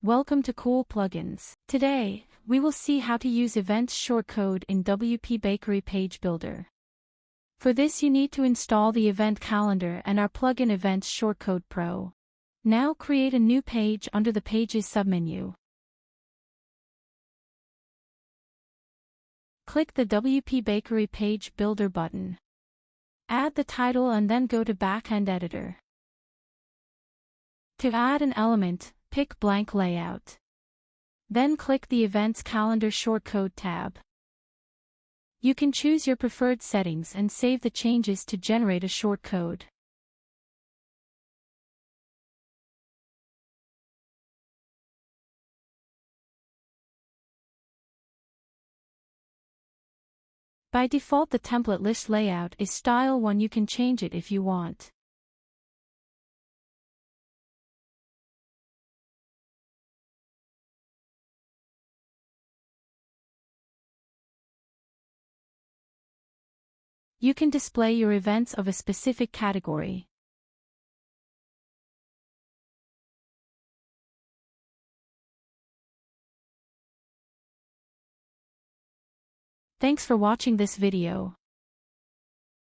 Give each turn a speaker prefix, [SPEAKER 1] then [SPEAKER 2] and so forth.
[SPEAKER 1] Welcome to Cool Plugins. Today, we will see how to use Events Shortcode in WPBakery Page Builder. For this you need to install the event calendar and our plugin Events Shortcode Pro. Now create a new page under the Pages submenu. Click the WPBakery Page Builder button. Add the title and then go to Backend Editor. To add an element, pick Blank Layout. Then click the Events Calendar Shortcode tab. You can choose your preferred settings and save the changes to generate a shortcode. By default, the template list layout is Style 1. You can change it if you want. You can display your events of a specific category. Thanks for watching this video.